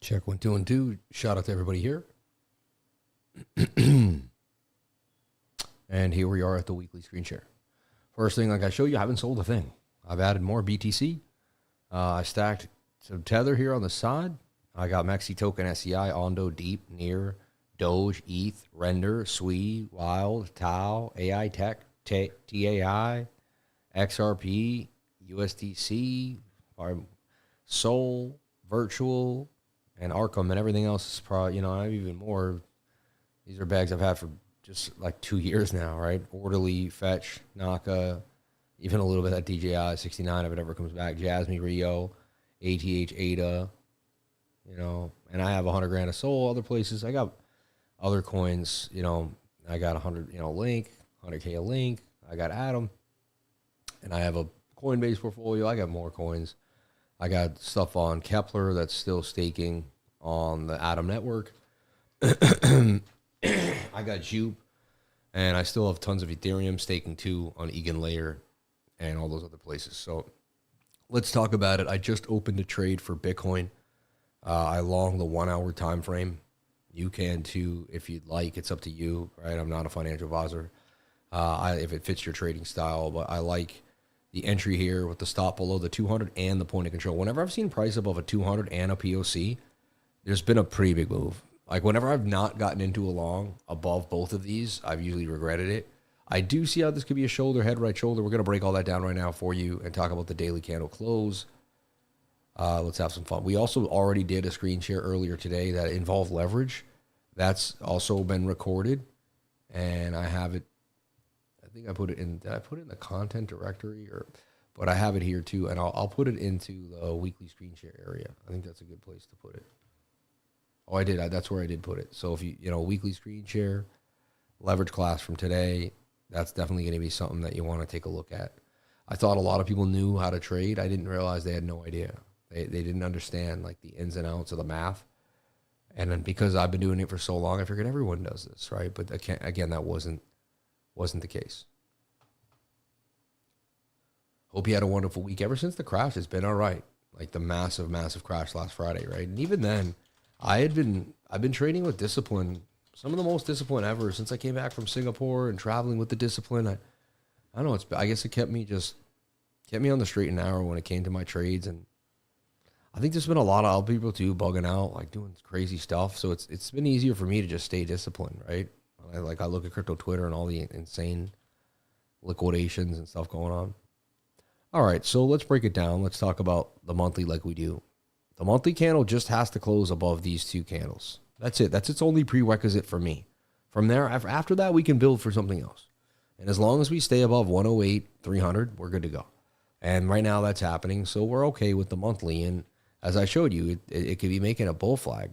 Check 1, 2, and 2. Shout out to everybody here. And here we are at the weekly screen share. First thing, like I showed you, I haven't sold a thing. I've added more BTC. I stacked some Tether here on the side. I got Maxi Token, SCI, Ondo, Deep, Near, Doge, ETH, Render, Sui, Wild, Tau, AI Tech, TAI, XRP, USDC, Sol, Virtual, and Arkham, and everything else is probably, I have even more. These are bags I've had for just like 2 years now, right? Orderly, Fetch, Naka, even a little bit of that DJI 69 if it ever comes back, Jasmine, Rio, ATH, ADA, and I have 100 grand of Sol. Other places, I got other coins, I got 100, Link, 100K a Link, I got Atom, and I have a Coinbase portfolio. I got more coins. I got stuff on Kepler that's still staking on the Atom network. I got Jupe, and I still have tons of Ethereum staking too on Egan Layer and all those other places. So let's talk about it. I just opened a trade for Bitcoin. I long the 1 hour time frame. You can too if you'd like. It's up to you, right? I'm not a financial advisor. If it fits your trading style, but I like the entry here with the stop below the 200 and the point of control. Whenever I've seen price above a 200 and a POC, there's been a pretty big move. Like whenever I've not gotten into a long above both of these, I've usually regretted it. I do see how this could be a shoulder, head, right shoulder. We're going to break all that down right now for you and talk about the daily candle close. Let's have some fun. We also already did a screen share earlier today that involved leverage. That's also been recorded, and I have it. I think I put it in. Did I put it in the content directory, but I have it here too, and I'll put it into the weekly screen share area. I think that's a good place to put it. Oh, I did. That's where I did put it. So if you weekly screen share, leverage class from today, that's definitely going to be something that you want to take a look at. I thought a lot of people knew how to trade. I didn't realize they had no idea. They didn't understand like the ins and outs of the math. And then because I've been doing it for so long, I figured everyone does this, right? But again, that wasn't the case. Hope you had a wonderful week. Ever since the crash, it's been all right. Like the massive, massive crash last Friday, right? And even then, I've been trading with discipline, some of the most discipline ever since I came back from Singapore and traveling with the discipline. I don't know. I guess it kept me on the straight and narrow when it came to my trades. And I think there's been a lot of other people too bugging out, like doing crazy stuff. So it's been easier for me to just stay disciplined, right? I look at crypto Twitter and all the insane liquidations and stuff going on. All right, so let's break it down. Let's talk about the monthly like we do. The monthly candle just has to close above these two candles. That's it. That's its only prerequisite for me. From there, after that, we can build for something else. And as long as we stay above 108, 300, we're good to go. And right now that's happening, so we're okay with the monthly. And as I showed you, it could be making a bull flag.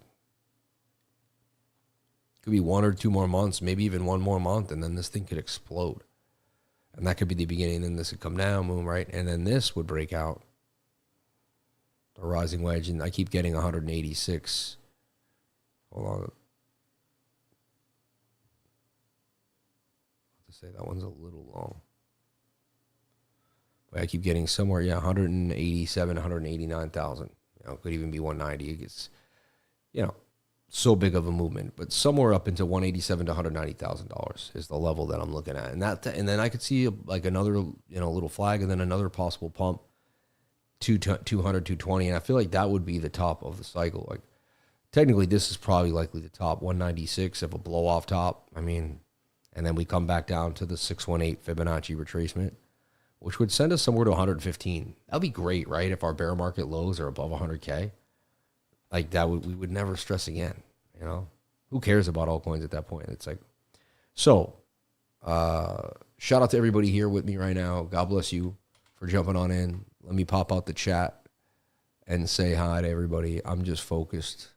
It could be 1 or 2 more months, maybe even 1 more month, and then this thing could explode. And that could be the beginning. Then this would come down, boom, right? And then this would break out. The rising wedge, and I keep getting 186. Hold on. I have to say that one's a little long. But I keep getting somewhere, 187, 189,000. Could even be 190. It gets, so big of a movement. But somewhere up into 187 to $190,000 is the level that I'm looking at. And then I could see like another, little flag, and then another possible pump. 200, 220, and I feel like that would be the top of the cycle. Like, technically, this is probably likely the top 196 of a blow-off top. And then we come back down to the 618 Fibonacci retracement, which would send us somewhere to 115. That'd be great, right? If our bear market lows are above 100K, like we would never stress again. Who cares about altcoins at that point? It's like, so. Shout out to everybody here with me right now. God bless you for jumping on in. Let me pop out the chat and say hi to everybody. I'm just focused.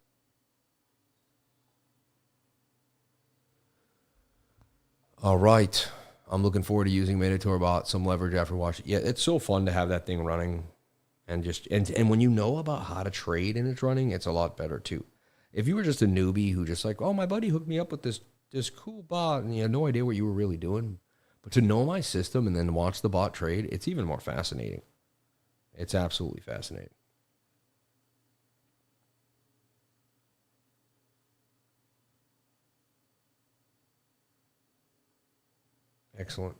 All right. I'm looking forward to using Minotaur Bot, some leverage after watching. Yeah, it's so fun to have that thing running. And when you know about how to trade and it's running, it's a lot better too. If you were just a newbie who just like, oh, my buddy hooked me up with this cool bot, and you had no idea what you were really doing. But to know my system and then watch the bot trade, it's even more fascinating. It's absolutely fascinating. Excellent.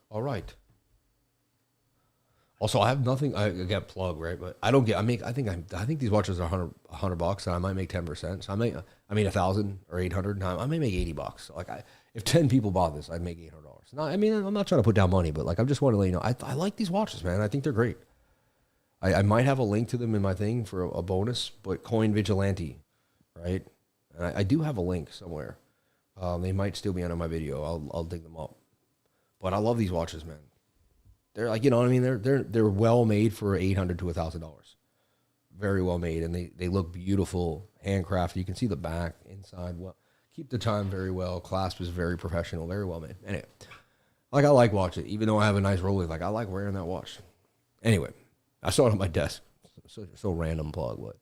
All right. Also, I have nothing. I get plug right, but I don't get. I think these watches are $100, and I might make 10%. So I mean 1,000 or 800. I may make $80. Like if 10 people bought this, I'd make $800. No, I mean I'm not trying to put down money, but like I'm just want to let you know, I like these watches, man. I think they're great. I might have a link to them in my thing for a bonus, but Coin Vigilante, right? And I do have a link somewhere. They might still be under my video. I'll dig them up. But I love these watches, man. They're like, you know what I mean? They're well made for $800 to $1,000. Very well made, and they look beautiful, handcrafted. You can see the back, inside. Well, keep the time very well. Clasp is very professional, very well made. Anyway, like I like watching, even though I have a nice Rolex. Like I like wearing that watch. Anyway, I saw it on my desk. So random plug, but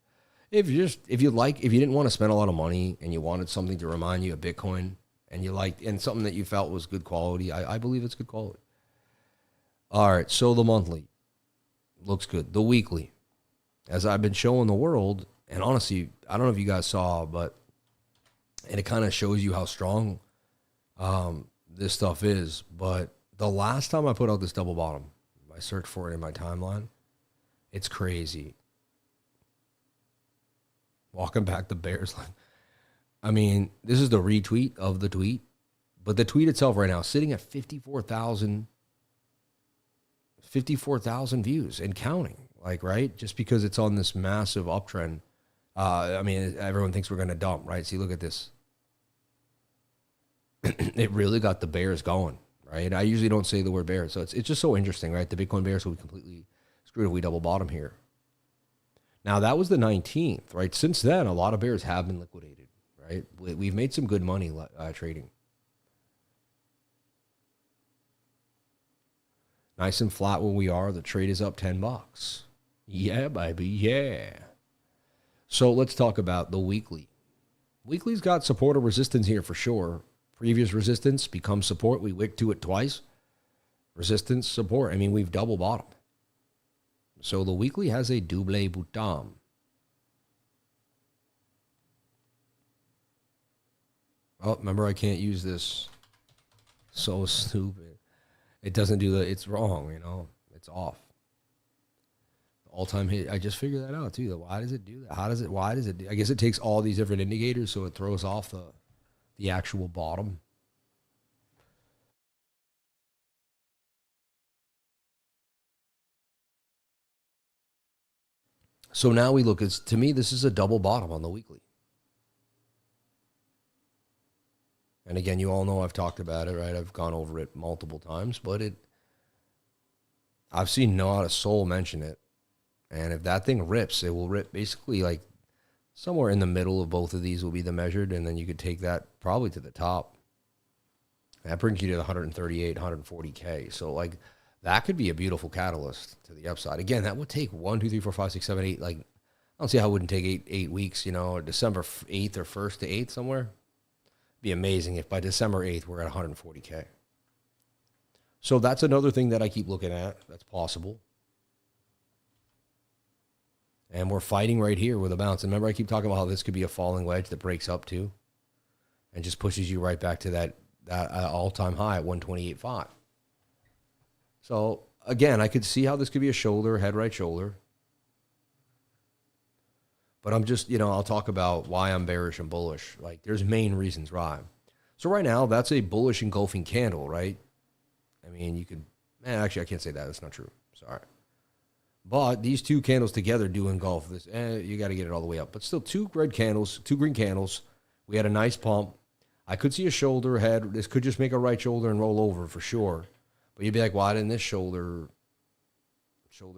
if you didn't want to spend a lot of money and you wanted something to remind you of Bitcoin, and you liked, and something that you felt was good quality, I believe it's good quality. All right, so the monthly looks good. The weekly, as I've been showing the world, and honestly, I don't know if you guys saw, and it kind of shows you how strong this stuff is. But the last time I put out this double bottom, I searched for it in my timeline. It's crazy. Walking back the Bears line. I mean, this is the retweet of the tweet, but the tweet itself right now is sitting at 54,000 views and counting, like, right? Just because it's on this massive uptrend. I mean, everyone thinks we're going to dump, right? See, look at this. It really got the bears going, right? I usually don't say the word bears, so it's just so interesting, right? The Bitcoin bears will be completely screwed if we double bottom here. Now, that was the 19th, right? Since then, a lot of bears have been liquidated, right? We've made some good money trading. Nice and flat where we are. The trade is up $10. Yeah, baby, yeah. So let's talk about the weekly. Weekly's got support or resistance here for sure. Previous resistance becomes support. We wicked to it twice. Resistance, support. I mean, we've double bottomed. So the weekly has a double bottom. Oh, remember, I can't use this. So stupid. It doesn't do it's wrong, you know. It's off. All-time hit. I just figured that out too. Why does it do that? Why does it I guess it takes all these different indicators, so it throws off the actual bottom. So now we look, to me, this is a double bottom on the weekly. And again, you all know I've talked about it, right? I've gone over it multiple times, but I've seen not a soul mention it. And if that thing rips, it will rip basically like somewhere in the middle of both of these will be the measured, and then you could take that probably to the top. That brings you to the 138, 140K. So like that could be a beautiful catalyst to the upside. Again, that would take 1, 2, 3, 4, 5, 6, 7, 8. Like I don't see how it wouldn't take eight weeks, you know, December 8th or 1st to 8th somewhere. It'd be amazing if by December 8th we're at 140K. So that's another thing that I keep looking at. That's possible. And we're fighting right here with a bounce. And remember, I keep talking about how this could be a falling wedge that breaks up too and just pushes you right back to that all-time high at 128.5. So, again, I could see how this could be a shoulder, head right shoulder. But I'm just, I'll talk about why I'm bearish and bullish. Like, there's main reasons why. So right now, that's a bullish engulfing candle, right? I mean, you could, actually, I can't say that. That's not true. Sorry. But these two candles together do engulf this. You got to get it all the way up. But still, two green candles. We had a nice pump. I could see a shoulder head. This could just make a right shoulder and roll over for sure. But you'd be like, why didn't this shoulder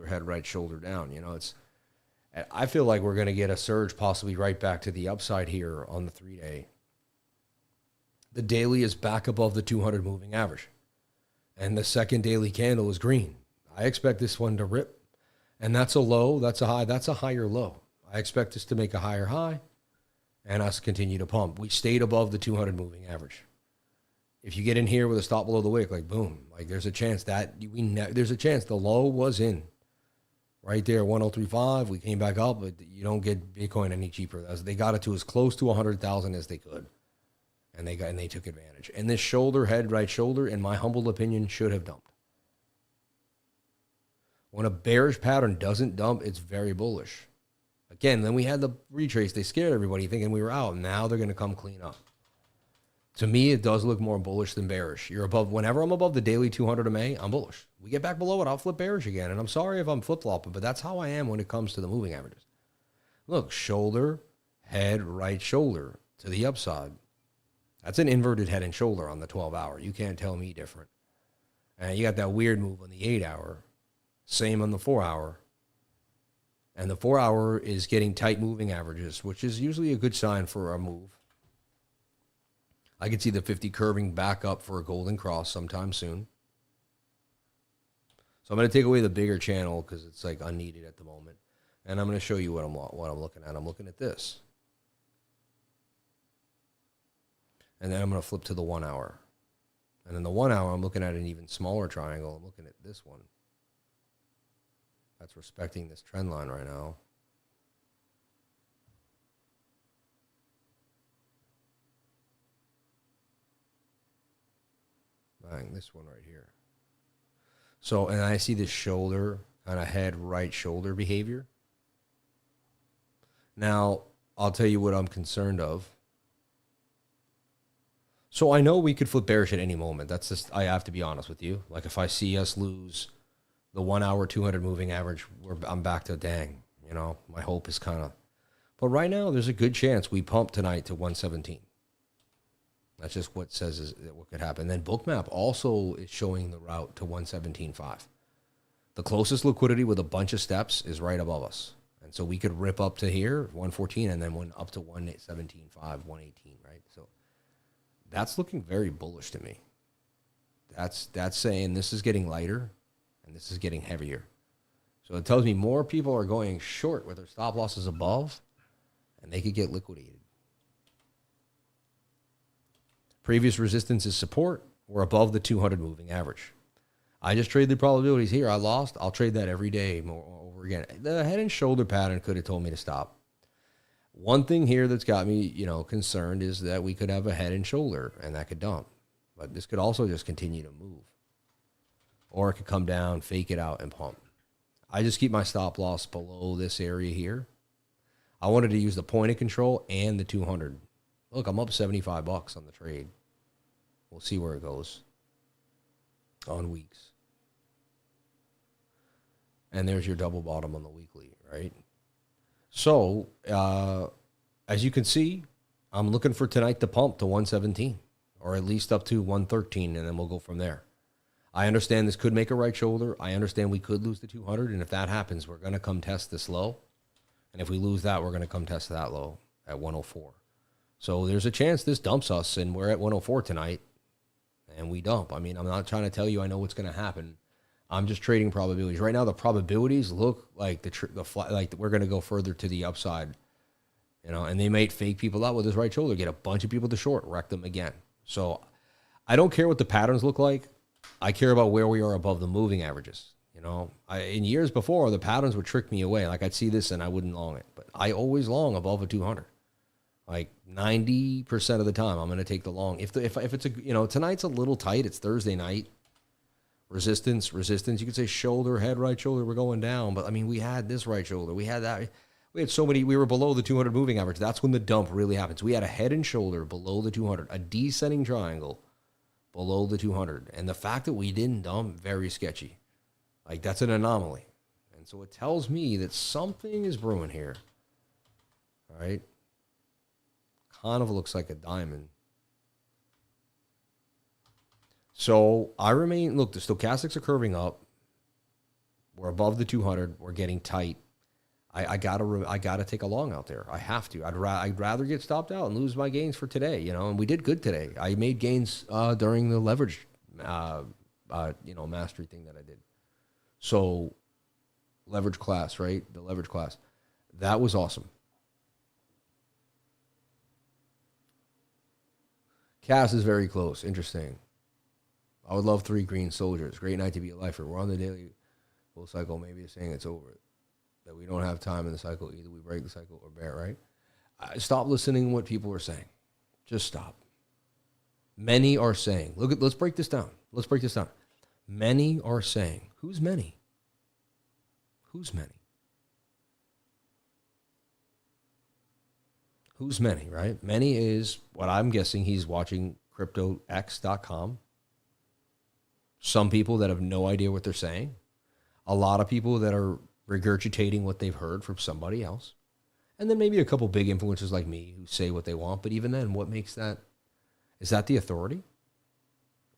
head, right shoulder down? I feel like we're going to get a surge possibly right back to the upside here on the 3-day. The daily is back above the 200 moving average. And the second daily candle is green. I expect this one to rip. And that's a low, that's a high, that's a higher low. I expect us to make a higher high and us continue to pump. We stayed above the 200 moving average. If you get in here with a stop below the wick, like boom, like there's a chance there's a chance the low was in right there, 1035. We came back up, but you don't get Bitcoin any cheaper. They got it to as close to 100,000 as they could. And they took advantage. And this shoulder, head, right shoulder, in my humble opinion, should have dumped. When a bearish pattern doesn't dump, it's very bullish. Again, then we had the retrace. They scared everybody thinking we were out. Now they're going to come clean up. To me, it does look more bullish than bearish. You're above, whenever I'm above the daily 200 of May, I'm bullish. We get back below it, I'll flip bearish again. And I'm sorry if I'm flip-flopping, but that's how I am when it comes to the moving averages. Look, shoulder, head, right shoulder to the upside. That's an inverted head and shoulder on the 12-hour. You can't tell me different. And you got that weird move on the 8-hour. Same on the 4-hour. And the 4-hour is getting tight moving averages, which is usually a good sign for a move. I could see the 50 curving back up for a golden cross sometime soon. So I'm going to take away the bigger channel because it's like unneeded at the moment. And I'm going to show you what I'm looking at. I'm looking at this. And then I'm going to flip to the 1-hour. And then the 1-hour, I'm looking at an even smaller triangle. I'm looking at this one. That's respecting this trend line right now. Bang, this one right here. So, and I see this shoulder, kind of head, right shoulder behavior. Now, I'll tell you what I'm concerned of. So I know we could flip bearish at any moment. That's just, I have to be honest with you. Like if I see us lose the 1-hour 200 moving average, I'm back to dang. You know, my hope is kind of. But right now, there's a good chance we pump tonight to 117. That's just what says is what could happen. Then Bookmap also is showing the route to 117.5. The closest liquidity with a bunch of steps is right above us. And so we could rip up to here, 114, and then went up to 117.5, 118, right? So that's looking very bullish to me. That's saying this is getting lighter and this is getting heavier. So it tells me more people are going short with their stop losses above and they could get liquidated. Previous resistance is support. We're above the 200 moving average. I just trade the probabilities here. I lost. I'll trade that every day over again. The head and shoulder pattern could have told me to stop. One thing here that's got me, concerned is that we could have a head and shoulder and that could dump. But this could also just continue to move. Or it could come down, fake it out, and pump. I just keep my stop loss below this area here. I wanted to use the point of control and the 200. Look, I'm up $75 on the trade. We'll see where it goes on weeks. And there's your double bottom on the weekly, right? So, as you can see, I'm looking for tonight to pump to 117 or at least up to 113, and then we'll go from there. I understand this could make a right shoulder. I understand we could lose the 200, and if that happens, we're going to come test this low. And if we lose that, we're going to come test that low at 104. So there's a chance this dumps us, and we're at 104 tonight, and we dump. I mean, I'm not trying to tell you I know what's going to happen. I'm just trading probabilities. Right now, the probabilities look like like we're going to go further to the upside, and they might fake people out with this right shoulder, get a bunch of people to short, wreck them again. So I don't care what the patterns look like. I care about where we are above the moving averages. In years before, the patterns would trick me away. Like I'd see this and I wouldn't long it, but I always long above a 200. Like 90% of the time, I'm going to take the long. If it's tonight's a little tight. It's Thursday night. Resistance. You could say shoulder, head, right shoulder. We're going down, but I mean, we had this right shoulder. We had that. We had so many. We were below the 200 moving average. That's when the dump really happens. We had a head and shoulder below the 200, a descending triangle below the 200, and the fact that we didn't dump, very sketchy. Like that's an anomaly, and so it tells me that something is brewing here. All right. Kind of looks like a diamond. So I remain, look, the stochastics are curving up. We're above the 200. We're getting tight. I gotta take a long out there. I have to. I'd rather get stopped out and lose my gains for today, and we did good today. I made gains during the leverage, mastery thing that I did. So leverage class, right? The leverage class. That was awesome. Cass is very close. Interesting. I would love 3 green soldiers. Great night to be a lifer. We're on the daily full cycle. Maybe it's saying it's over. That we don't have time in the cycle. Either we break the cycle or bear, right? Stop listening to what people are saying. Just stop. Many are saying, let's break this down. Let's break this down. Many are saying, who's many? Who's many? Who's many, right? Many is what I'm guessing he's watching cryptox.com. Some people that have no idea what they're saying. A lot of people that are regurgitating what they've heard from somebody else. And then maybe a couple big influencers like me who say what they want. But even then, what makes that? Is that the authority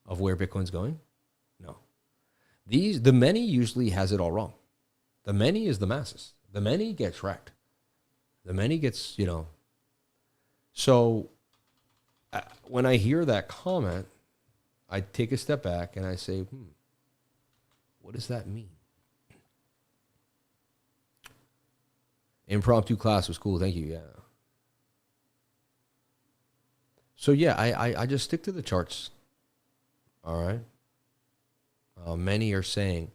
of where Bitcoin's going? No. The many usually has it all wrong. The many is the masses. The many gets wrecked. The many gets, So when I hear that comment, I take a step back and I say, what does that mean? Impromptu class was cool. Thank you. Yeah. So yeah, I just stick to the charts. All right. Many are saying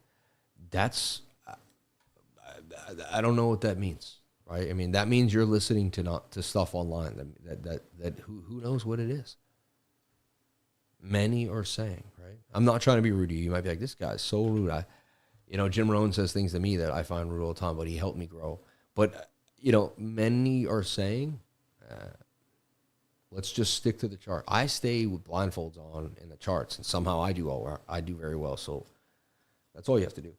that's, I don't know what that means, right? I mean, that means you're listening to stuff online that who knows what it is. Many are saying, right? I'm not trying to be rude to you. You might be like, this guy's so rude. Jim Rohn says things to me that I find rude all the time, but he helped me grow. But, many are saying, let's just stick to the chart. I stay with blindfolds on in the charts, and somehow I do very well. So that's all you have to do.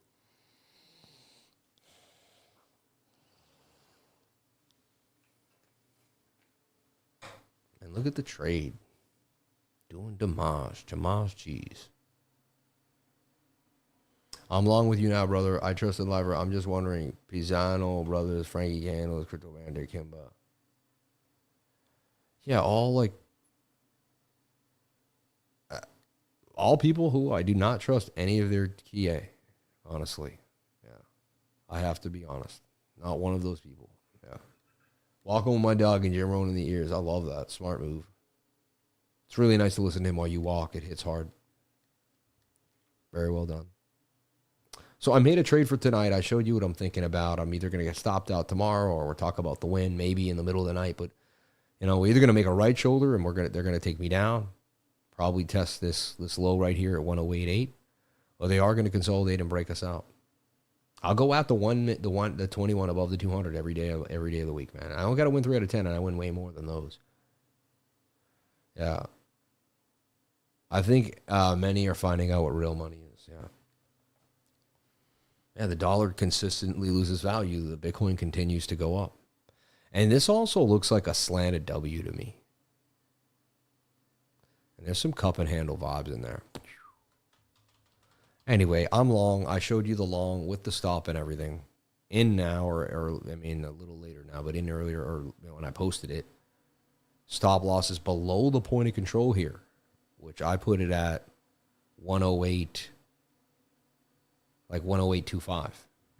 And look at the trade. Doing damage cheese. I'm long with you now, brother. I trust in Liver. I'm just wondering, Pisano brothers, Frankie Candles, Crypto Bander, Kimba. Yeah, all people who I do not trust any of their Kia, honestly. Yeah. I have to be honest. Not one of those people. Yeah. Walking with my dog and Jim Rohn in the ears. I love that. Smart move. It's really nice to listen to him while you walk. It hits hard. Very well done. So I made a trade for tonight. I showed you what I'm thinking about. I'm either going to get stopped out tomorrow or we'll talk about the win maybe in the middle of the night. But, we're either going to make a right shoulder and they're going to take me down. Probably test this low right here at 108.8. Or they are going to consolidate and break us out. I'll go out the 21 above the 200 every day of the week, man. I don't got to win 3 out of 10, and I win way more than those. Yeah. I think many are finding out what real money is. Yeah. Yeah, the dollar consistently loses value. The Bitcoin continues to go up. And this also looks like a slanted W to me. And there's some cup and handle vibes in there. Anyway, I'm long. I showed you the long with the stop and everything. In now, or a little later now, but in earlier, or when I posted it. Stop loss is below the point of control here, which I put it at 108, like 108.25.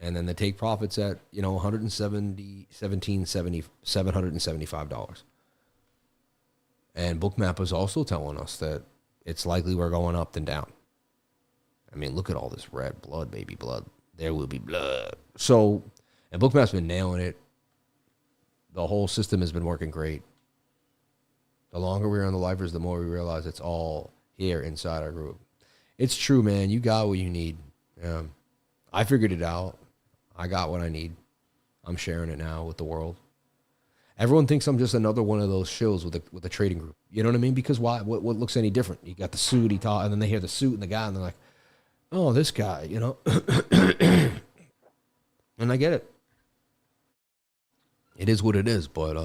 And then the take profits at, $775. And Bookmap is also telling us that it's likely we're going up and down. I mean, look at all this red blood, baby blood. There will be blood. So, and Bookmap's been nailing it. The whole system has been working great. The longer we're on the livers, the more we realize it's all here inside our group. It's true, man. You got what you need. I figured it out. I got what I need. I'm sharing it now with the world. Everyone thinks I'm just another one of those shows with a trading group. You know what I mean? Because why? What looks any different? You got the suit, and then they hear the suit and the guy, and they're like, oh, this guy, And I get it. It is what it is. But,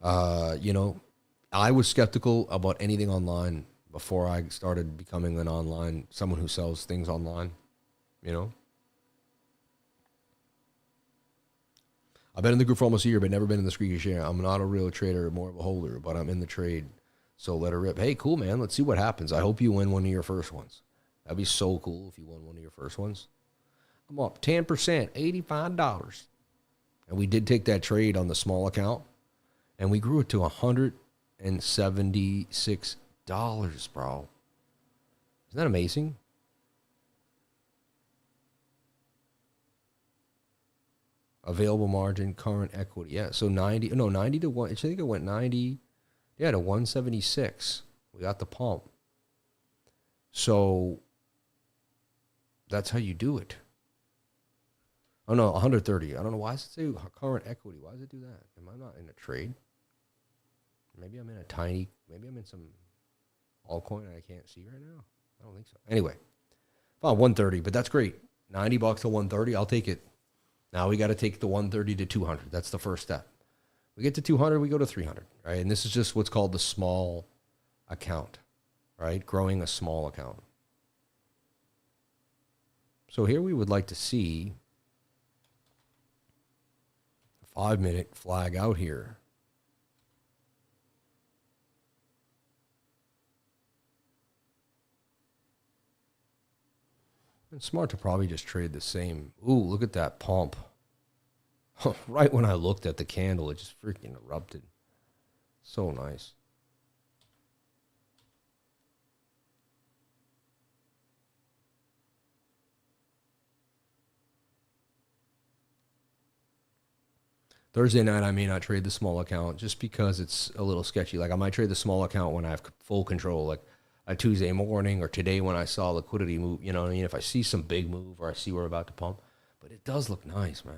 I was skeptical about anything online before I started becoming someone who sells things online, I've been in the group for almost a year, but never been in the squeaky share. I'm not a real trader, more of a holder, but I'm in the trade. So let her rip. Hey, cool, man. Let's see what happens. I hope you win one of your first ones. That'd be so cool if you won one of your first ones. I'm up 10%, $85. And we did take that trade on the small account, and we grew it to $176, bro. Isn't that amazing? Available margin, current equity. Yeah, so 90 to 1. I think it went 90 Yeah, to 176. We got the pump. So that's how you do it. Oh, no, 130. I don't know. Why does it say current equity? Why does it do that? Am I not in a trade? Maybe I'm in a tiny, maybe I'm in some altcoin I can't see right now. I don't think so. Anyway, found 130, but that's great. $90 to 130. I'll take it. Now we got to take the 130 to 200. That's the first step. We get to 200, we go to 300, right? And this is just what's called the small account, right? Growing a small account. So here we would like to see a 5-minute flag out here. It's smart to probably just trade the same. Ooh, look at that pump. Right when I looked at the candle, it just freaking erupted. So nice. Thursday night, I may not trade the small account just because it's a little sketchy. Like I might trade the small account when I have full control, like a Tuesday morning or today when I saw liquidity move. You know what I mean? If I see some big move or I see we're about to pump. But it does look nice, man.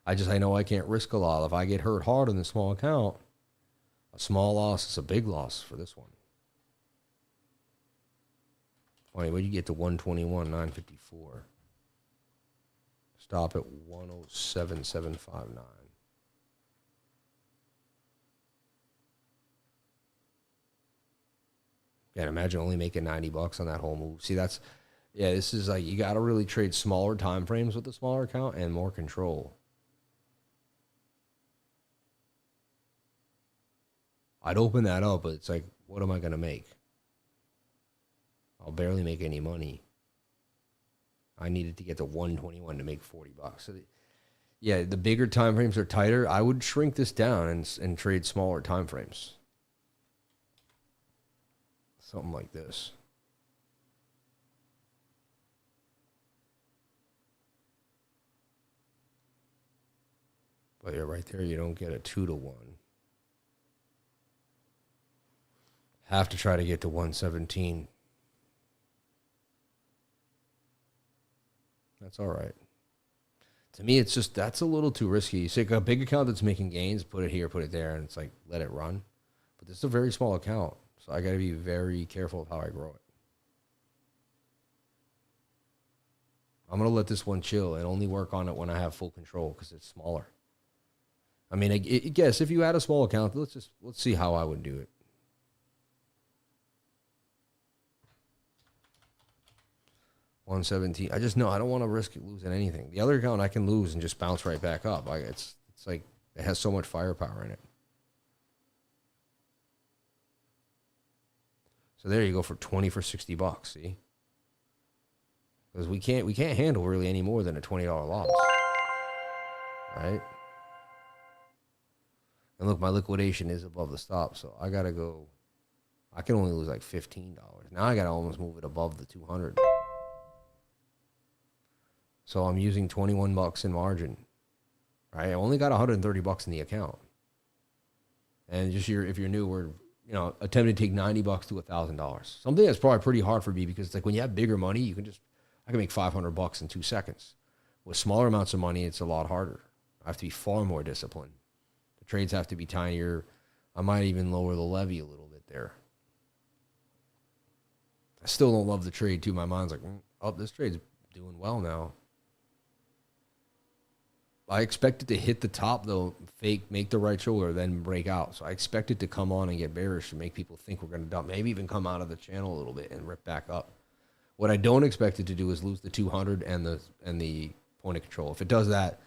I know I can't risk a lot. If I get hurt hard in the small account, a small loss is a big loss for this one. Wait, what do you get to 121,954? Stop at 107,759. Can't imagine only making $90 on that whole move. See, this is like you got to really trade smaller time frames with the smaller account and more control. I'd open that up, but it's like, what am I going to make? I'll barely make any money. I needed to get to 121 to make $40. So, the bigger time frames are tighter. I would shrink this down and trade smaller time frames. Something like this. But yeah, right there, you don't get a 2-to-1. Have to try to get to 117. That's all right. To me, it's just, that's a little too risky. You take a big account that's making gains, put it here, put it there, and it's like, let it run. But this is a very small account, so I got to be very careful of how I grow it. I'm going to let this one chill and only work on it when I have full control because it's smaller. I mean, I guess if you had a small account, let's see how I would do it. 117. I just know I don't want to risk losing anything. The other account I can lose and just bounce right back up. It's like it has so much firepower in it. So there you go for 20 for $60. See, because we can't handle really any more than a $20 loss, right? And look, my liquidation is above the stop, so I gotta go. I can only lose like $15. Now I gotta almost move it above the 200. So I'm using $21 in margin, right? I only got $130 in the account. And just if you're new, we're attempting to take $90 to $1,000. Something that's probably pretty hard for me because it's like when you have bigger money, I can make $500 in 2 seconds. With smaller amounts of money, it's a lot harder. I have to be far more disciplined. The trades have to be tinier. I might even lower the levy a little bit there. I still don't love the trade too. My mind's like, this trade's doing well now. I expect it to hit the top, though, make the right shoulder, then break out. So I expect it to come on and get bearish and make people think we're going to dump, maybe even come out of the channel a little bit and rip back up. What I don't expect it to do is lose the 200 and the point of control. If it does that,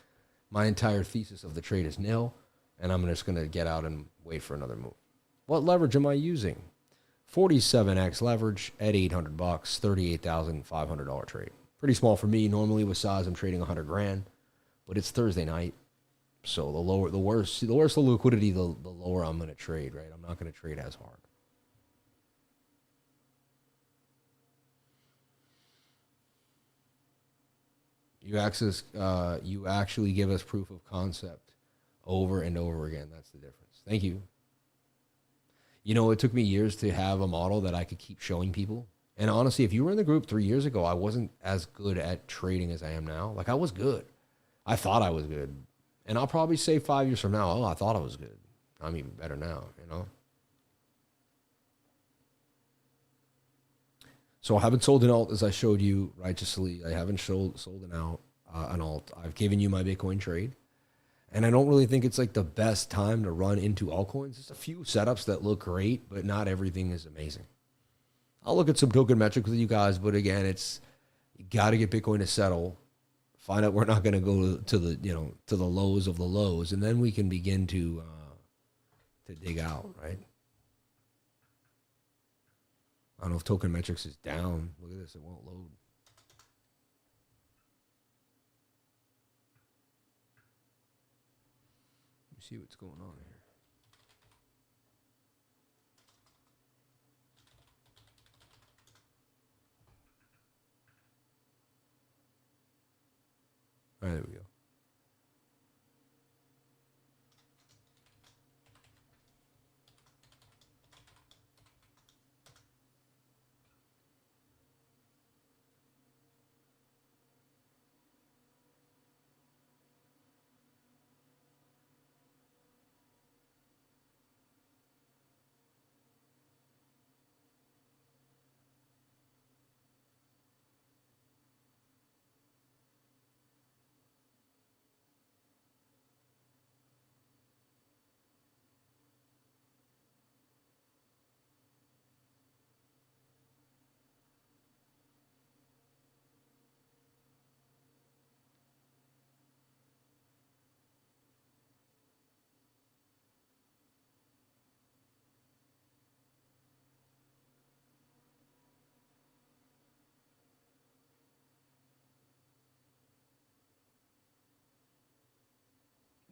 my entire thesis of the trade is nil, and I'm just going to get out and wait for another move. What leverage am I using? 47x leverage at $800, $38,500 trade. Pretty small for me. Normally with size, I'm trading $100,000. But it's Thursday night, so the worse the liquidity, the lower I'm going to trade, right? I'm not going to trade as hard. You actually give us proof of concept over and over again. That's the difference. Thank you. You know, it took me years to have a model that I could keep showing people. And honestly, if you were in the group 3 years ago, I wasn't as good at trading as I am now. Like, I was good. I thought I was good. And I'll probably say 5 years from now, oh, I thought I was good. I'm even better now, you know? So I haven't sold an alt as I showed you righteously. I haven't sold an alt. I've given you my Bitcoin trade. And I don't really think it's like the best time to run into altcoins. There's a few setups that look great, but not everything is amazing. I'll look at some token metrics with you guys, but again, you got to get Bitcoin to settle. Find out we're not going to go to the lows of the lows, and then we can begin to dig out, right? I don't know if token metrics is down. Look at this, it won't load. Let me see what's going on here. All right, there we go.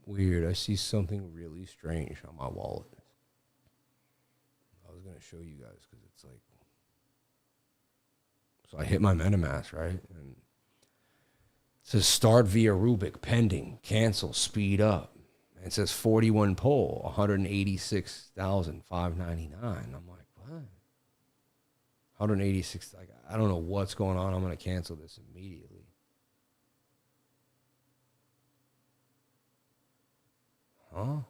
Weird. I see something really strange on my wallet. I was going to show you guys because it's like... So I hit my MetaMask, right? And it says start via Rubik, pending, cancel, speed up. And it says 41 poll, 186,599. I'm like, what? 186. Like, I don't know what's going on. I'm going to cancel this immediately. Huh?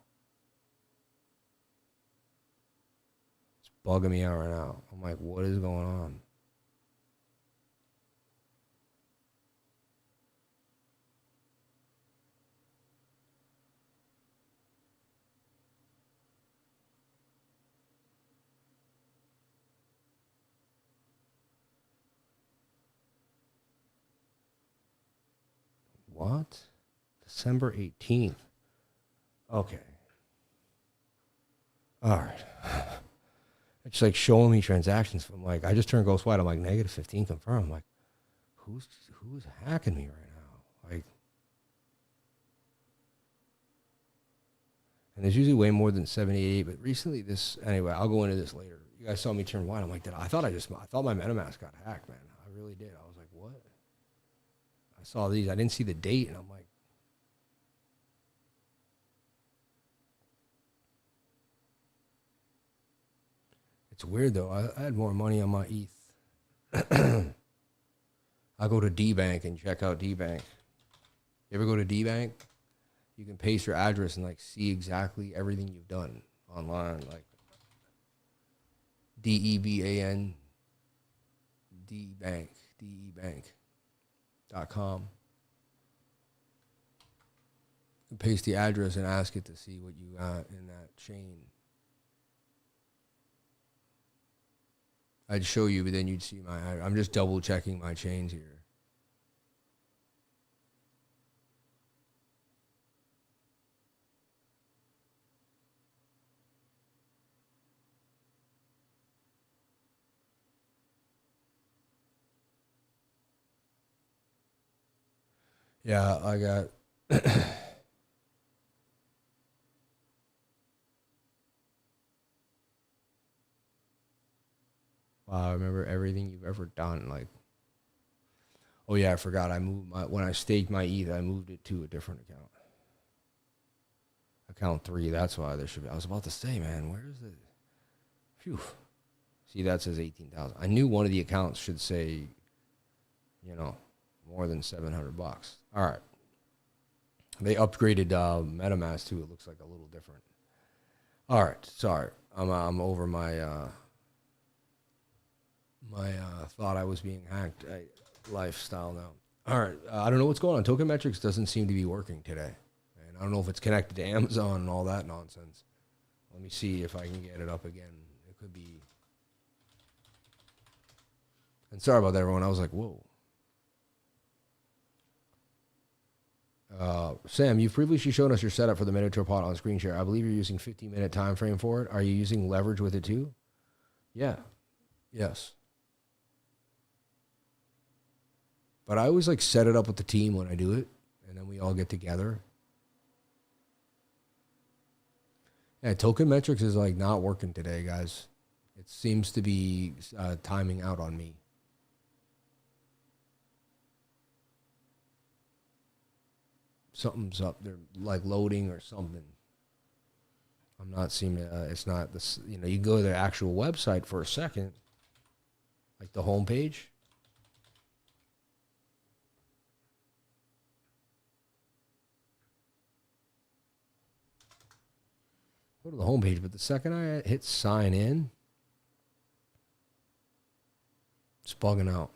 It's bugging me out right now. I'm like, what is going on? What? December 18th. Okay. All right. It's like showing me transactions from like, I just turned ghost white. I'm like negative 15 confirmed. I'm like, who's hacking me right now? Like, and there's usually way more than 78, but recently this, anyway, I'll go into this later. You guys saw me turn white. I'm like, I thought my MetaMask got hacked, man. I really did. I was like, what? I saw these. I didn't see the date, and I'm like, it's weird though. I had more money on my ETH. I go to D-Bank and check out D-Bank. You ever go to D-Bank? You can paste your address and like see exactly everything you've done online, like DEBAN, D-Bank, DEBank.com. You paste the address and ask it to see what you got in that chain. I'd show you, but then you'd see I'm just double checking my chains here. Yeah, I got... Wow, I remember everything you've ever done. Like, oh yeah, I forgot. When I staked my ETH, I moved it to a different account. Account 3. That's why there should be. I was about to say, man, where is it? Phew. See, that says 18,000. I knew one of the accounts should say, you know, more than 700 bucks. All right. They upgraded MetaMask too. It looks like a little different. All right. Sorry. I'm over my thought I was being hacked lifestyle now. All right. I don't know what's going on. Token metrics doesn't seem to be working today. And I don't know if it's connected to Amazon and all that nonsense. Let me see if I can get it up again. It could be. And sorry about that, everyone. I was like, whoa. Sam, you've previously shown us your setup for the Minotaur pot on screen share. I believe you're using 15-minute time frame for it. Are you using leverage with it too? Yeah. Yes. But I always like set it up with the team when I do it, and then we all get together. Yeah, token metrics is like not working today, guys. It seems to be timing out on me. Something's up. They're like loading or something. I'm not seeing it's not this. You know, you go to the actual website for a second, like the home page. Go to the home page, but the second I hit sign in, it's bugging out.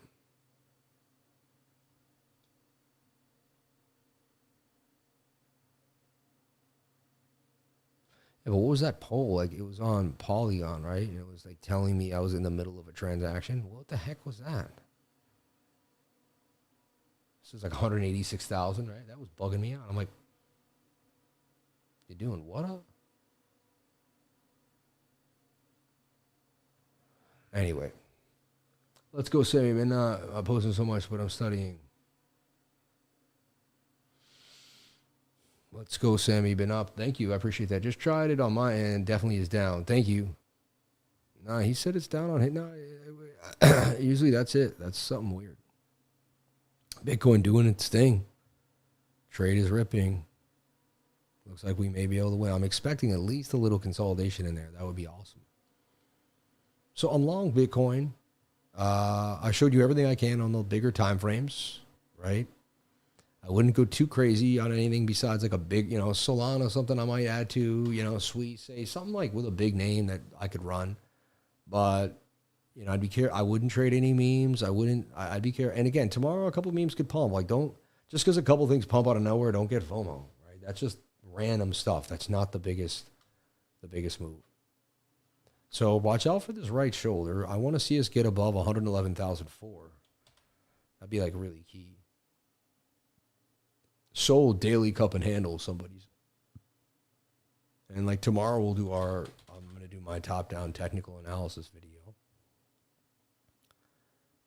Yeah, but what was that poll? Like, it was on Polygon, right? And it was like telling me I was in the middle of a transaction. What the heck was that? This was like 186,000, right? That was bugging me out. I'm like, you doing what up? Anyway, let's go, Sammy. I'm not posting so much, but I'm studying. Let's go, Sammy. Been up. Thank you. I appreciate that. Just tried it on my end. Definitely is down. Thank you. Nah, he said it's down on hit. Nah, usually that's it. That's something weird. Bitcoin doing its thing. Trade is ripping. Looks like we may be able to win. I'm expecting at least a little consolidation in there. That would be awesome. So I'm long Bitcoin. I showed you everything I can on the bigger time frames, right? I wouldn't go too crazy on anything besides like a big, you know, Solana, something I might add to, you know, Sweet, say something like with a big name that I could run. But, you know, I'd be careful. I wouldn't trade any memes. I'd be careful. And again, tomorrow a couple memes could pump. Like, don't, just because a couple things pump out of nowhere, don't get FOMO, right? That's just random stuff. That's not the biggest move. So watch out for this right shoulder. I want to see us get above 111,004. That'd be like really key. Sold daily cup and handle somebody's. And like tomorrow we'll do I'm going to do my top-down technical analysis video.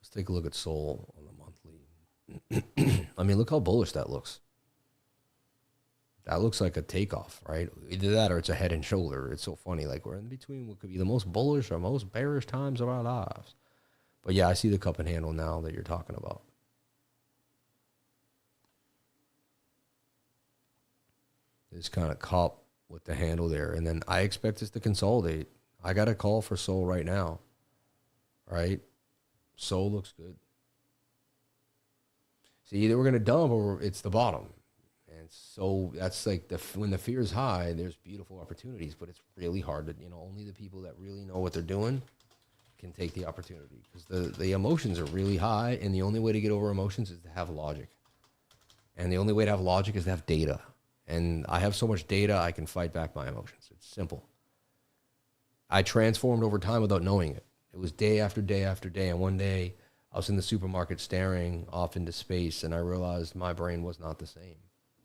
Let's take a look at Sol on the monthly. I mean, look how bullish that looks. That looks like a takeoff, right? Either that or it's a head and shoulder. It's so funny. Like, we're in between what could be the most bullish or most bearish times of our lives. But yeah, I see the cup and handle now that you're talking about. This kind of cup with the handle there. And then I expect this to consolidate. I got a call for Sol right now. Right? Sol looks good. See, either we're going to dump or it's the bottom. And so that's like when the fear is high, there's beautiful opportunities, but it's really hard to, you know, only the people that really know what they're doing can take the opportunity, because the emotions are really high, and the only way to get over emotions is to have logic. And the only way to have logic is to have data. And I have so much data, I can fight back my emotions. It's simple. I transformed over time without knowing it. It was day after day after day. And one day I was in the supermarket staring off into space, and I realized my brain was not the same.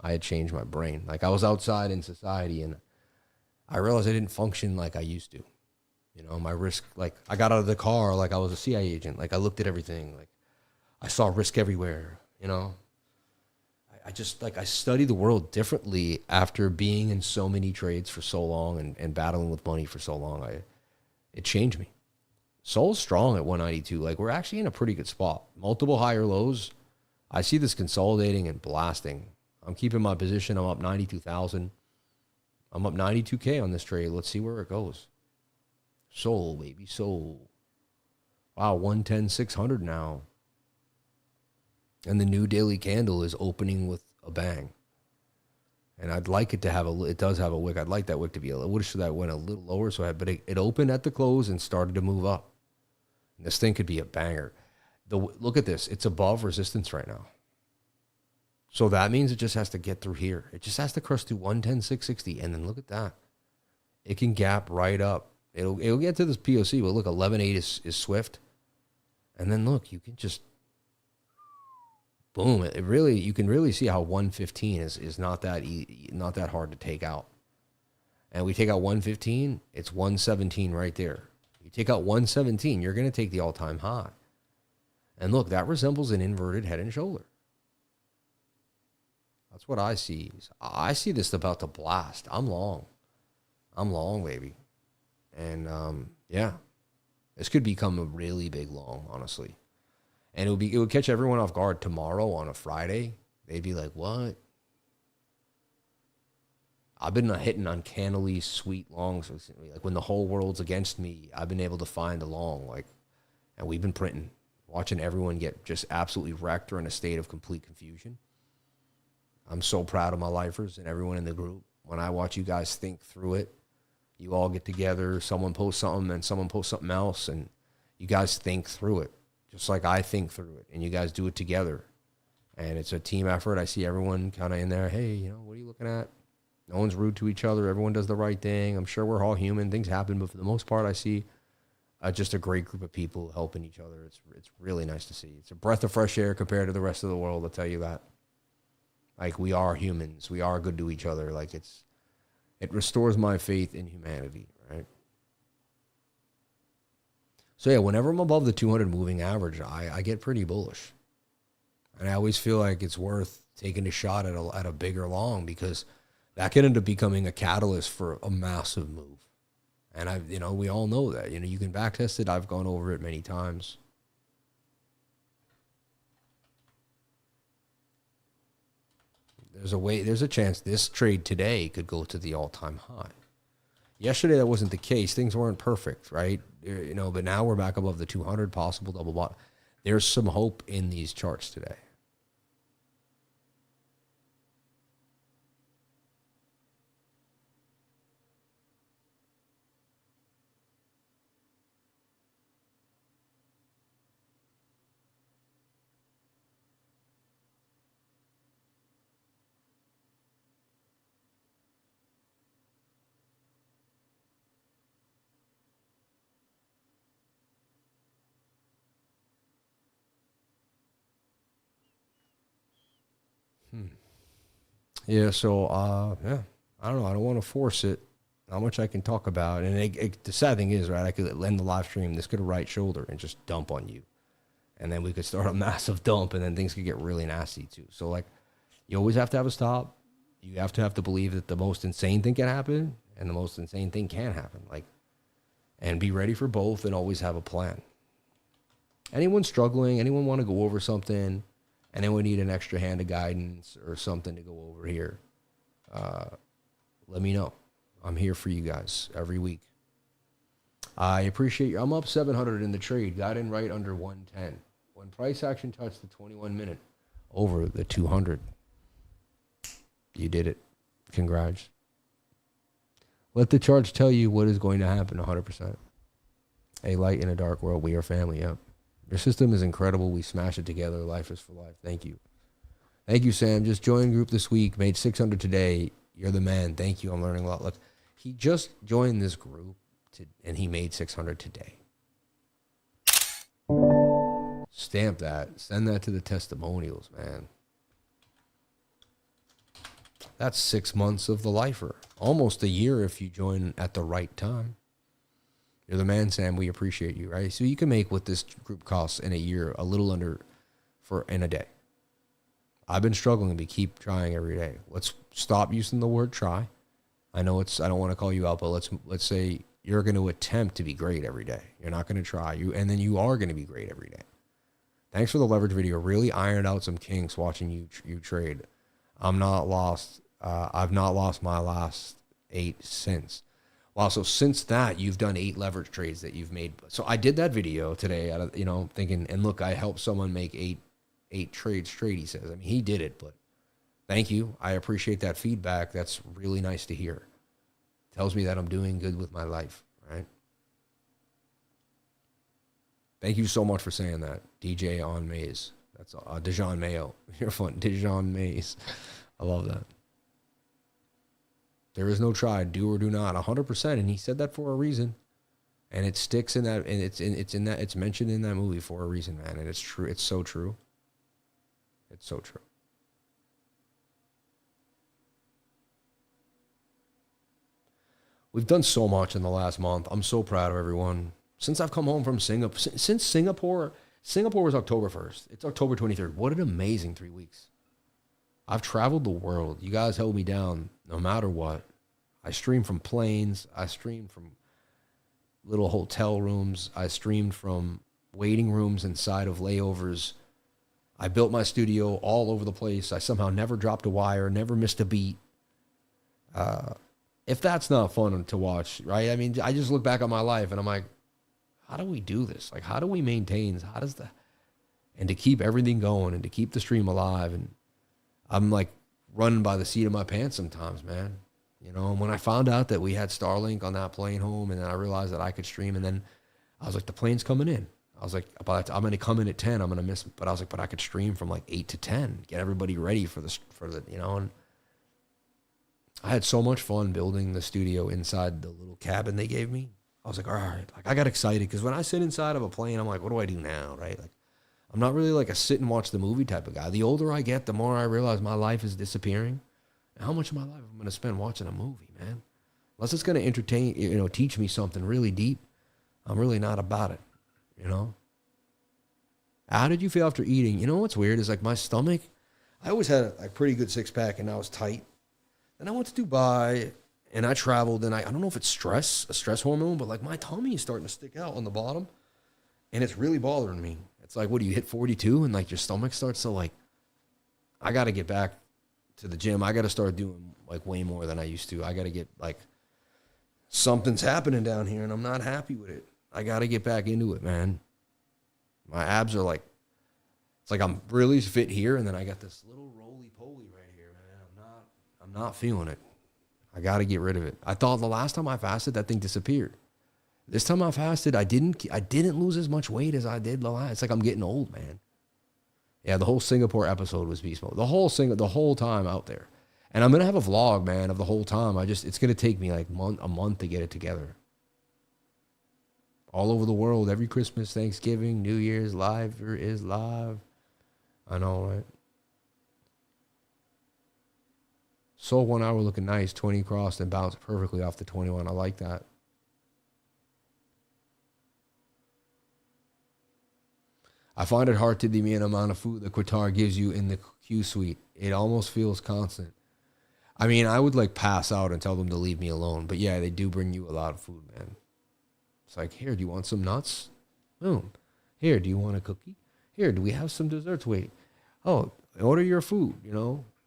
I had changed my brain. Like, I was outside in society, and I realized I didn't function like I used to. You know, my risk, like, I got out of the car like I was a CIA agent. Like, I looked at everything. Like, I saw risk everywhere, you know. I just, like, I studied the world differently after being in so many trades for so long and battling with money for so long. It changed me. Sol's strong at 192. Like, we're actually in a pretty good spot. Multiple higher lows. I see this consolidating and blasting. I'm keeping my position. I'm up 92,000. I'm up 92K on this trade. Let's see where it goes. Sold, baby, sold. Wow, 110, 600 now. And the new daily candle is opening with a bang. And I'd like it to have it does have a wick. I'd like that wick to be I wish that went a little lower. But it opened at the close and started to move up. And this thing could be a banger. Look at this. It's above resistance right now. So that means it just has to get through here. It just has to cross through 110, 660. And then look at that. It can gap right up. It'll get to this POC, but look, 11.8 is swift. And then look, you can just boom. You can really see how 115 is not that hard to take out. And we take out 115, it's 117 right there. You take out 117, you're going to take the all-time high. And look, that resembles an inverted head and shoulder. That's what I see. I see this about to blast. I'm long, baby. And yeah, this could become a really big long, honestly. And it would catch everyone off guard tomorrow on a Friday. They'd be like, what? I've been hitting uncannily sweet longs. Like when the whole world's against me, I've been able to find a long. And we've been printing, watching everyone get just absolutely wrecked or in a state of complete confusion. I'm so proud of my lifers and everyone in the group. When I watch you guys think through it, you all get together, someone posts something and someone posts something else, and you guys think through it. Just like I think through it, and you guys do it together. And it's a team effort. I see everyone kind of in there, hey, what are you looking at? No one's rude to each other. Everyone does the right thing. I'm sure we're all human. Things happen, but for the most part, I see just a great group of people helping each other. It's really nice to see. It's a breath of fresh air compared to the rest of the world, I'll tell you that. Like, we are humans. We are good to each other. Like, it restores my faith in humanity, right? So, yeah, whenever I'm above the 200 moving average, I get pretty bullish. And I always feel like it's worth taking a shot at a bigger long, because that can end up becoming a catalyst for a massive move. And we all know that. You can backtest it. I've gone over it many times. There's a chance this trade today could go to the all-time high. Yesterday, that wasn't the case. Things weren't perfect, right? But now we're back above the 200, possible double bottom. There's some hope in these charts today. Yeah, so, yeah, I don't know. I don't want to force it. How much I can talk about. And the sad thing is, right, I could end the live stream, this could have right shoulder and just dump on you. And then we could start a massive dump, and then things could get really nasty, too. So, you always have to have a stop. You have to believe that the most insane thing can happen, and the most insane thing can happen. And be ready for both, and always have a plan. Anyone struggling, anyone want to go over something, and then we need an extra hand of guidance or something to go over here, let me know. I'm here for you guys every week. I appreciate you. I'm up 700 in the trade. Got in right under 110. When price action touched the 21-minute over the 200, you did it. Congrats. Let the charts tell you what is going to happen 100%. A light in a dark world. We are family. Yep. Your system is incredible. We smash it together. Life is for life. Thank you. Thank you, Sam. Just joined group this week. Made 600 today. You're the man. Thank you. I'm learning a lot. Look, he just joined this group and he made 600 today. Stamp that. Send that to the testimonials, man. That's 6 months of the lifer. Almost a year if you join at the right time. You're the man, Sam. We appreciate you, right? So you can make what this group costs in a year, a little under in a day. I've been struggling to keep trying every day. Let's stop using the word try. I know I don't want to call you out, but let's say you're going to attempt to be great every day. You're not going to try. And then you are going to be great every day. Thanks for the leverage video. Really ironed out some kinks watching you trade. I'm not lost. I've not lost my last 8 cents. Wow. So since that, you've done 8 leverage trades that you've made. So I did that video today, thinking, and look, I helped someone make eight trades straight. He says, I mean, he did it, but thank you. I appreciate that feedback. That's really nice to hear. Tells me that I'm doing good with my life, right? Thank you so much for saying that, DJ on Maze. That's Dijon Mayo. You're fun, Dijon Maze. I love that. There is no try, do or do not, 100%. And he said that for a reason, and it sticks in that, and it's mentioned in that movie for a reason, man. And it's true. It's so true. It's so true. We've done so much in the last month. I'm so proud of everyone. Since I've come home from Singapore, since Singapore was October 1st. It's October 23rd. What an amazing 3 weeks. I've traveled the world. You guys held me down no matter what. I streamed from planes. I streamed from little hotel rooms. I streamed from waiting rooms inside of layovers. I built my studio all over the place. I somehow never dropped a wire, never missed a beat. If that's not fun to watch, right? I mean, I just look back on my life and I'm like, how do we do this? Like, how do we maintain? And to keep everything going and to keep the stream alive. And I'm like running by the seat of my pants sometimes, man. You know, and when I found out that we had Starlink on that plane home, and then I realized that I could stream, and then I was like, the plane's coming in. I was like, I'm going to come in at 10. I'm going to miss, but I was like, but I could stream from like 8 to 10, get everybody ready for the, and I had so much fun building the studio inside the little cabin they gave me. I was like, all right, like I got excited because when I sit inside of a plane, I'm like, what do I do now, right? Like, I'm not really like a sit and watch the movie type of guy. The older I get, the more I realize my life is disappearing. And how much of my life I'm going to spend watching a movie, man? Unless it's going to entertain, teach me something really deep, I'm really not about it, How did you feel after eating? You know what's weird is like my stomach, I always had a pretty good six pack and I was tight. Then I went to Dubai and I traveled and I don't know if it's a stress hormone, but like my tummy is starting to stick out on the bottom and it's really bothering me. It's like, what do you hit 42 and like your stomach starts to like, I got to get back to the gym. I got to start doing like way more than I used to. I got to get like, something's happening down here and I'm not happy with it. I got to get back into it, man. My abs are like, it's like I'm really fit here and then I got this little roly-poly right here, man. I'm not feeling it. I got to get rid of it. I thought the last time I fasted, that thing disappeared. This time I fasted, I didn't lose as much weight as I did the last. It's like I'm getting old, man. Yeah, the whole Singapore episode was beast mode. The whole time out there. And I'm going to have a vlog, man, of the whole time. It's going to take me like a month to get it together. All over the world, every Christmas, Thanksgiving, New Year's, live is live. I know, right? Sold 1 hour looking nice, 20 crossed and bounced perfectly off the 21. I like that. I find it hard to the amount of food the Qatar gives you in the Q suite. It almost feels constant. I mean, I would like pass out and tell them to leave me alone. But yeah, they do bring you a lot of food, man. It's like, here, do you want some nuts? Boom. Here, do you want a cookie? Here, do we have some desserts waiting? Oh, order your food,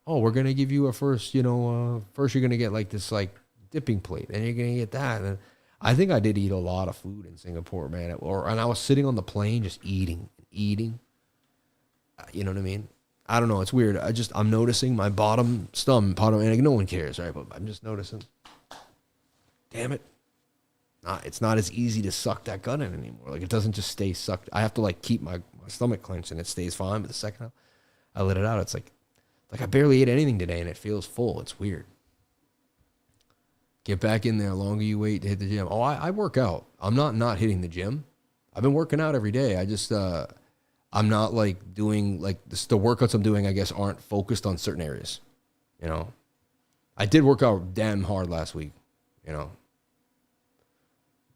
Oh, we're going to give you a first, first you're going to get like this like dipping plate. And you're going to get that. And I think I did eat a lot of food in Singapore, man. And I was sitting on the plane just eating. You know what I mean? I don't know. It's weird. I'm noticing my bottom stomach, and no one cares, right? But I'm just noticing. Damn it. It's not as easy to suck that gut in anymore. Like it doesn't just stay sucked. I have to like keep my stomach clenched and it stays fine. But the second I let it out, it's like I barely ate anything today and it feels full. It's weird. Get back in there. The longer you wait to hit the gym. Oh, I work out. I'm not hitting the gym. I've been working out every day. I just, I'm not like doing like the workouts I'm doing, I guess, aren't focused on certain areas. I did work out damn hard last week,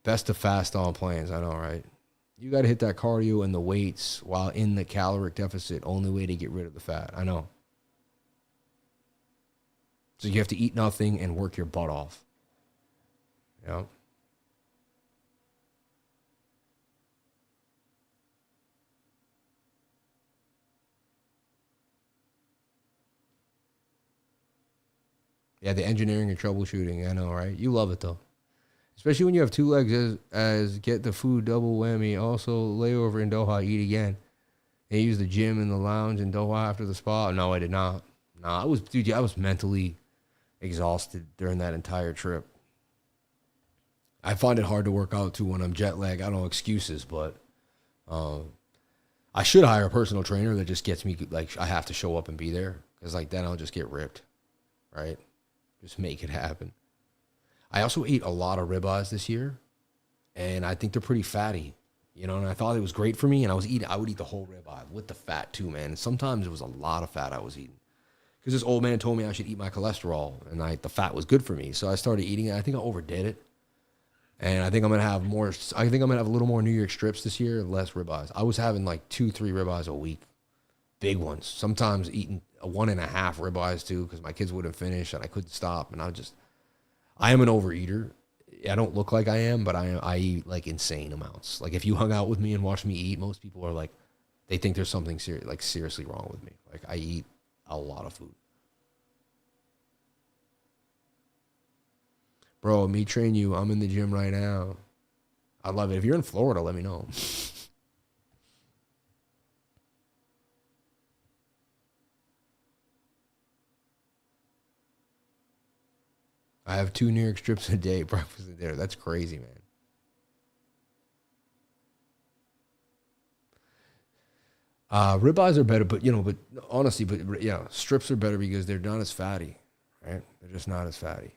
Best to fast on planes. I know, right? You got to hit that cardio and the weights while in the caloric deficit. Only way to get rid of the fat. I know. So you have to eat nothing and work your butt off. Yeah. Yeah, the engineering and troubleshooting. I know, right? You love it, though. Especially when you have two legs as get the food double whammy. Also, layover in Doha, eat again. And use the gym and the lounge in Doha after the spa. No, I did not. No, I was mentally exhausted during that entire trip. I find it hard to work out too when I'm jet lagged. I don't know excuses, but I should hire a personal trainer that just gets me, like, I have to show up and be there. Because, like, then I'll just get ripped, right? Just make it happen. I also ate a lot of ribeyes this year, and I think they're pretty fatty, you know, and I thought it was great for me, and I would eat the whole ribeye with the fat too, man. And sometimes it was a lot of fat I was eating. Because this old man told me I should eat my cholesterol, and the fat was good for me. So I started eating it. I think I overdid it. And I think I'm going to have a little more New York strips this year and less ribeyes. I was having like 2-3 ribeyes a week. Big ones. Sometimes eating a 1.5 ribeyes too, because my kids wouldn't finish and I couldn't stop. And I am an overeater. I don't look like I am, but I eat like insane amounts. Like if you hung out with me and watched me eat, most people are like, they think there's something seriously wrong with me. Like I eat a lot of food. Bro, me train you. I'm in the gym right now. I love it. If you're in Florida, let me know. I have 2 New York strips a day, breakfast and dinner. That's crazy, man. Ribeyes are better, but honestly, strips are better because they're not as fatty, right? They're just not as fatty.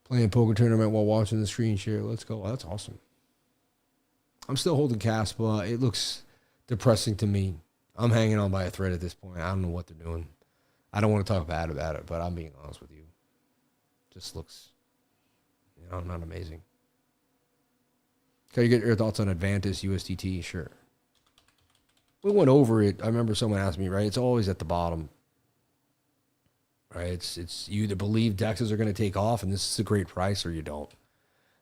Playing poker tournament while watching the screen share. Let's go. Oh, that's awesome. I'm still holding Caspa. It looks depressing to me. I'm hanging on by a thread at this point. I don't know what they're doing. I don't want to talk bad about it, but I'm being honest with you. Just looks, not amazing. Can you get your thoughts on Advantis USDT? Sure. We went over it. I remember someone asked me, right? It's always at the bottom. Right? It's you either believe DEXs are going to take off and this is a great price or you don't.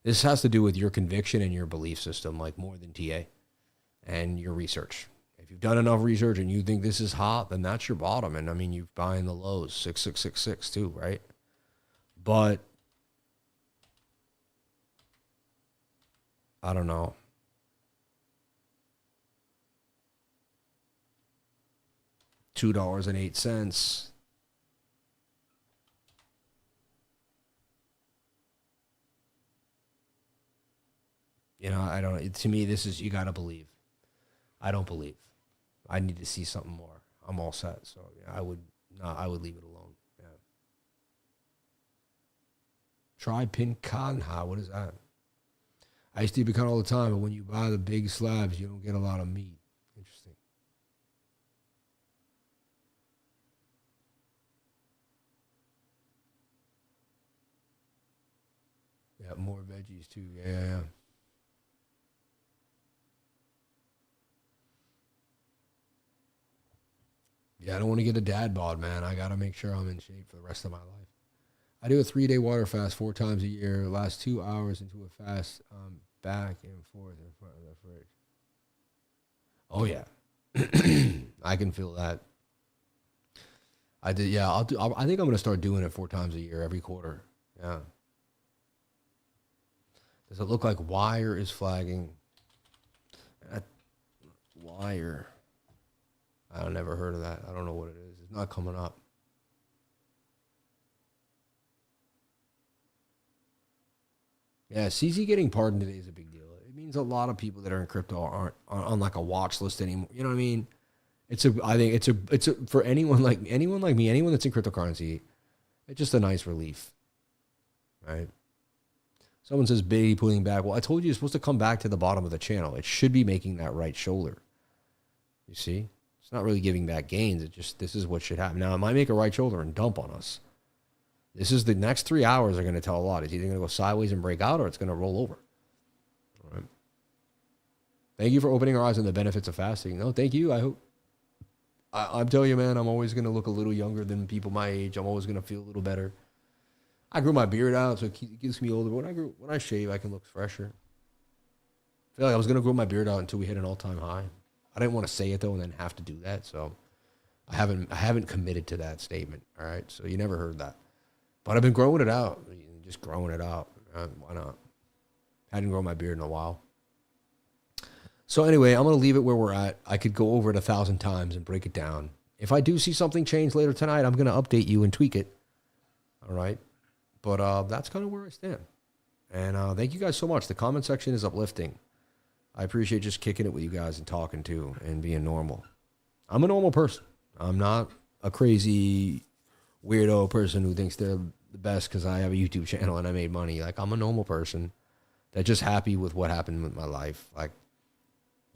This has to do with your conviction and your belief system, like more than TA, and your research. If you've done enough research and you think this is hot, then that's your bottom. And I mean, you're buying the lows, 6666 too, right? But I don't know. $2.08. I don't, to me, this is, you got to believe. I don't believe. I need to see something more. I'm all set. So yeah, I would leave it alone. Yeah. Try Pincanha. What is that? I used to eat pecan all the time, but when you buy the big slabs, you don't get a lot of meat. Interesting. Yeah, more veggies too. Yeah. Yeah, I don't want to get a dad bod, man. I got to make sure I'm in shape for the rest of my life. I do a 3-day water fast 4 times a year. Last 2 hours into a fast, back and forth in front of the fridge. Oh, yeah. I can feel that. I did, yeah. I think I'm going to start doing it 4 times a year, every quarter. Yeah. Does it look like wire is flagging? Wire. I've never heard of that. I don't know what it is. It's not coming up. Yeah, CZ getting pardoned today is a big deal. It means a lot of people that are in crypto aren't on like a watch list anymore. You know what I mean? I think it's a for anyone like me, anyone that's in cryptocurrency, it's just a nice relief. Right? Someone says Biggie pulling back. Well, I told you it's supposed to come back to the bottom of the channel. It should be making that right shoulder. You see? It's not really giving back gains. This is what should happen. Now, it might make a right shoulder and dump on us. This is the next 3 hours are going to tell a lot. It's either going to go sideways and break out or it's going to roll over. All right. Thank you for opening our eyes on the benefits of fasting. No, thank you. I hope. I'm telling you, man, I'm always going to look a little younger than people my age. I'm always going to feel a little better. I grew my beard out, so it keeps me older. But when I shave, I can look fresher. I feel like I was going to grow my beard out until we hit an all-time high. I didn't want to say it, though, and then have to do that. So I haven't committed to that statement, all right? So you never heard that. But I've been growing it out, just growing it out. Why not? Hadn't grown my beard in a while. So anyway, I'm going to leave it where we're at. I could go over it 1,000 times and break it down. If I do see something change later tonight, I'm going to update you and tweak it. All right? But that's kind of where I stand. And thank you guys so much. The comment section is uplifting. I appreciate just kicking it with you guys and talking too and being normal. I'm a normal person. I'm not a crazy weirdo person who thinks they're the best because I have a YouTube channel and I made money. Like, I'm a normal person that's just happy with what happened with my life. Like,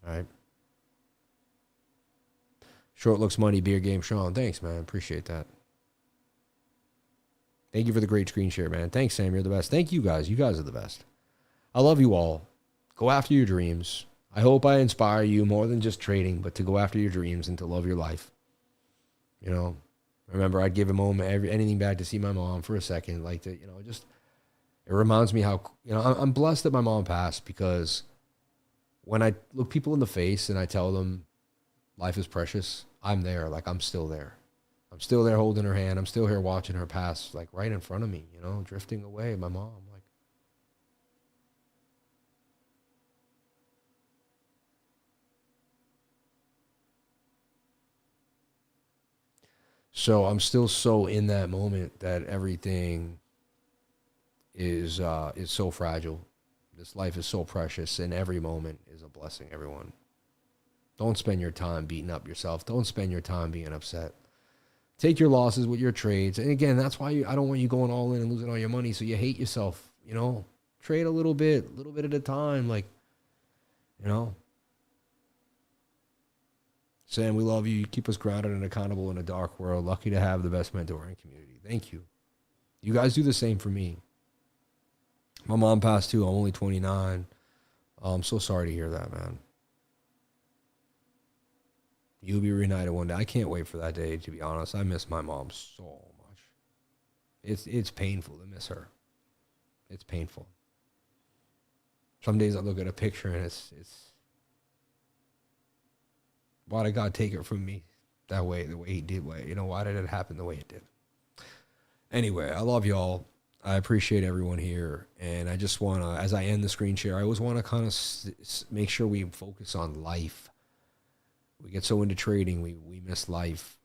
all right. Short looks money, beer game, Sean. Thanks, man. Appreciate that. Thank you for the great screen share, man. Thanks, Sam. You're the best. Thank you guys. You guys are the best. I love you all. Go after your dreams. I hope I inspire you more than just trading, but to go after your dreams and to love your life. You know, remember, I'd give a moment, anything back to see my mom for a second. Like, to, you know, just, it reminds me how, you know, I'm blessed that my mom passed, because when I look people in the face and I tell them life is precious, I'm there. Like, I'm still there. I'm still there holding her hand. I'm still here watching her pass, like, right in front of me, you know, drifting away. My mom, like. So I'm still so in that moment that everything is so fragile. This life is so precious, and every moment is a blessing, everyone. Don't spend your time beating up yourself. Don't spend your time being upset. Take your losses with your trades. And again, that's why I don't want you going all in and losing all your money so you hate yourself, you know. Trade a little bit at a time, like, you know. Sam, we love you. You keep us grounded and accountable in a dark world. Lucky to have the best mentoring community. Thank you. You guys do the same for me. My mom passed too. I'm only 29. I'm so sorry to hear that, man. You'll be reunited one day. I can't wait for that day, to be honest. I miss my mom so much. It's painful to miss her. It's painful. Some days I look at a picture and it's why did God take it from me that way, the way he did? You know, why did it happen the way it did? Anyway, I love y'all. I appreciate everyone here. And I just want to, as I end the screen share, I always want to kind of make sure we focus on life. We get so into trading, we miss life,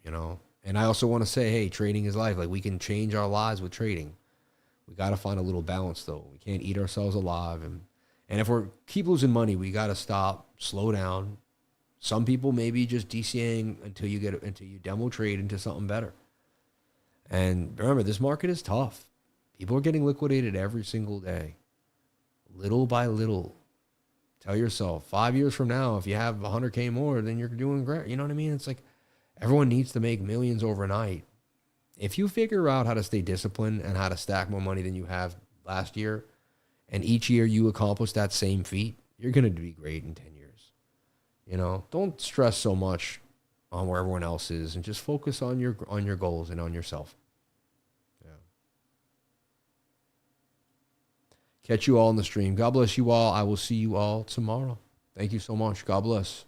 you know. And I also want to say, hey, trading is life. Like, we can change our lives with trading. We got to find a little balance, though. We can't eat ourselves alive. And if we keep losing money, we got to stop, slow down. Some people maybe just DCAing until you demo trade into something better. And remember, this market is tough. People are getting liquidated every single day, little by little. Tell yourself 5 years from now, if you have 100K more, then you're doing great. You know what I mean? It's like everyone needs to make millions overnight. If you figure out how to stay disciplined and how to stack more money than you have last year, and each year you accomplish that same feat, you're going to be great in 10 years. You know, don't stress so much on where everyone else is, and just focus on your goals and on yourself. Yeah. Catch you all in the stream. God bless you all. I will see you all tomorrow. Thank you so much. God bless.